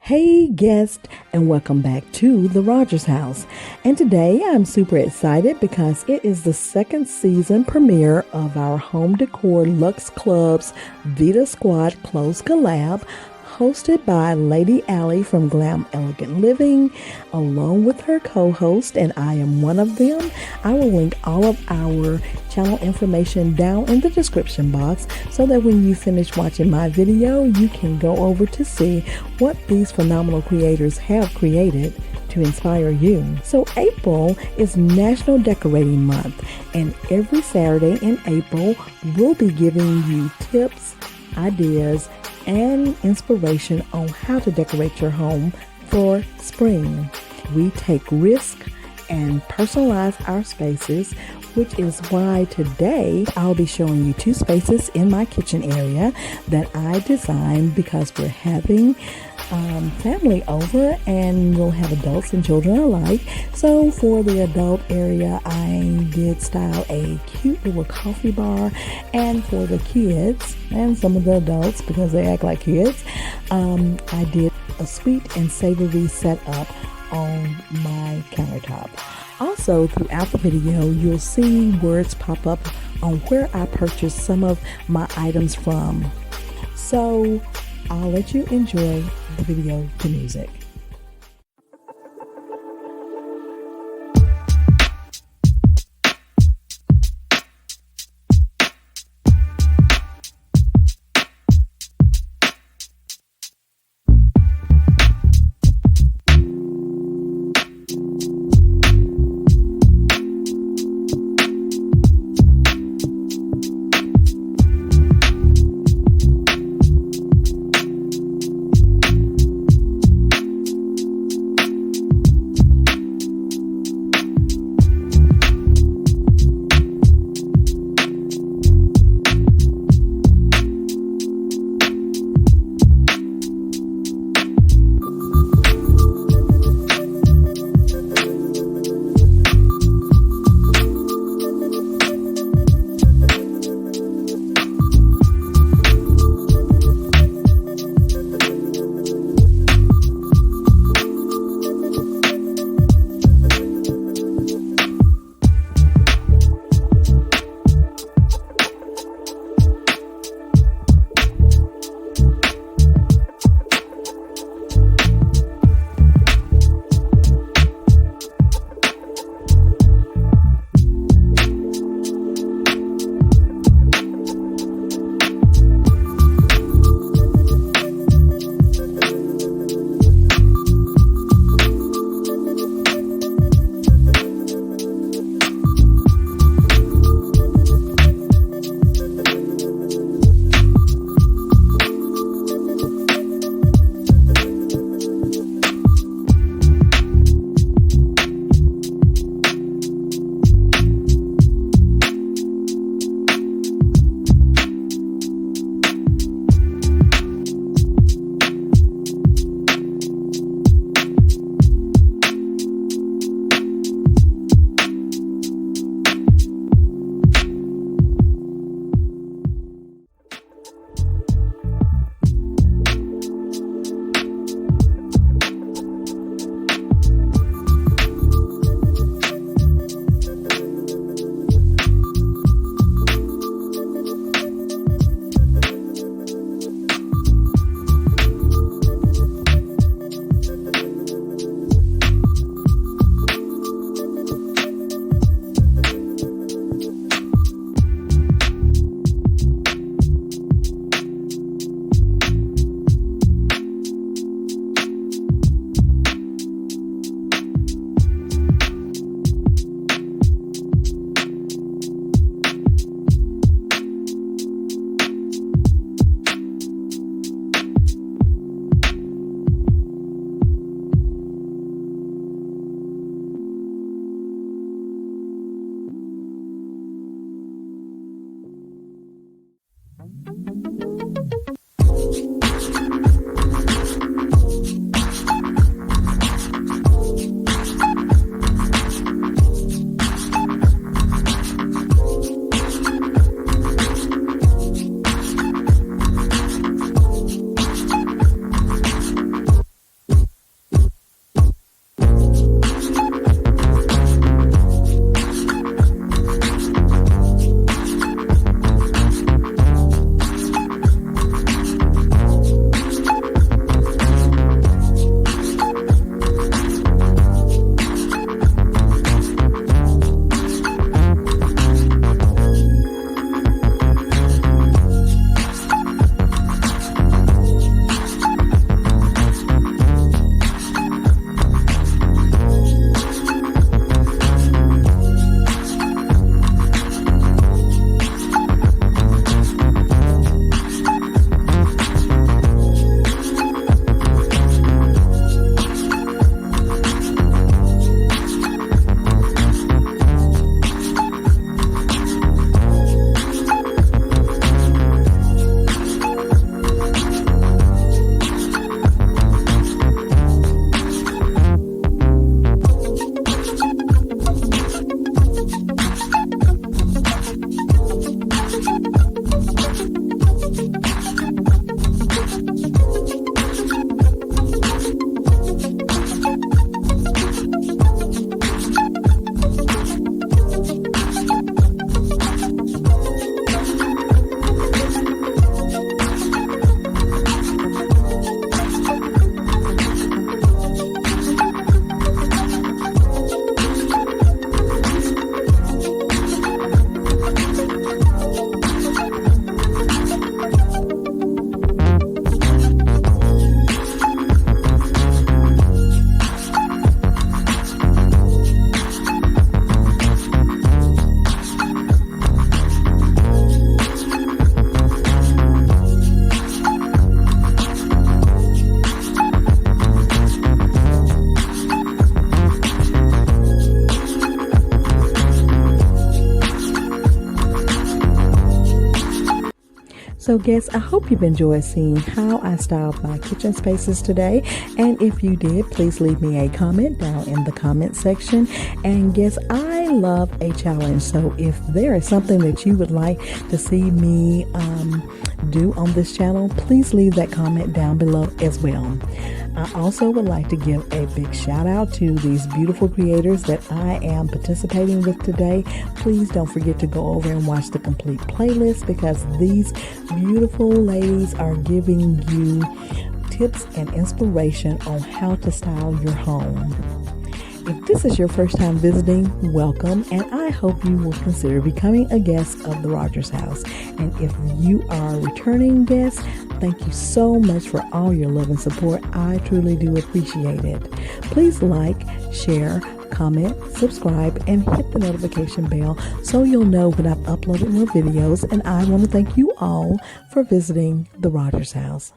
Hey guest, and welcome back to the Rodgers House. And today I'm super excited because it is the second season premiere of our home decor Luxe Club's VEDA Squad Clothes Collab, hosted by Lady Allie from Glam Elegant Living, along with her co-host, and I am one of them. I will link all of our channel information down in the description box so that when you finish watching my video, you can go over to see what these phenomenal creators have created to inspire you. So April is National Decorating Month, and every Saturday in April, we'll be giving you tips, ideas, and inspiration on how to decorate your home for spring. We take risk and personalize our spaces, which is why today I'll be showing you two spaces in my kitchen area that I designed because we're having family over and we'll have adults and children alike. So for the adult area, I did style a cute little coffee bar, and for the kids and some of the adults, because they act like kids, I did a sweet and savory setup on my countertop. Also, throughout the video, you'll see words pop up on where I purchased some of my items from. So I'll let you enjoy the video to music. So guests, I hope you've enjoyed seeing how I styled my kitchen spaces today. And if you did, please leave me a comment down in the comment section. And guests, I love a challenge. So if there is something that you would like to see me do on this channel, please leave that comment down below as well. I also would like to give a big shout out to these beautiful creators that I am participating with today. Please don't forget to go over and watch the complete playlist, because these beautiful ladies are giving you tips and inspiration on how to style your home. If this is your first time visiting, welcome, and I hope you will consider becoming a guest of the Rodgers House. And if you are a returning guest, thank you so much for all your love and support. I truly do appreciate it. Please like, share, comment, subscribe, and hit the notification bell so you'll know when I've uploaded more videos. And I want to thank you all for visiting the Rodgers House.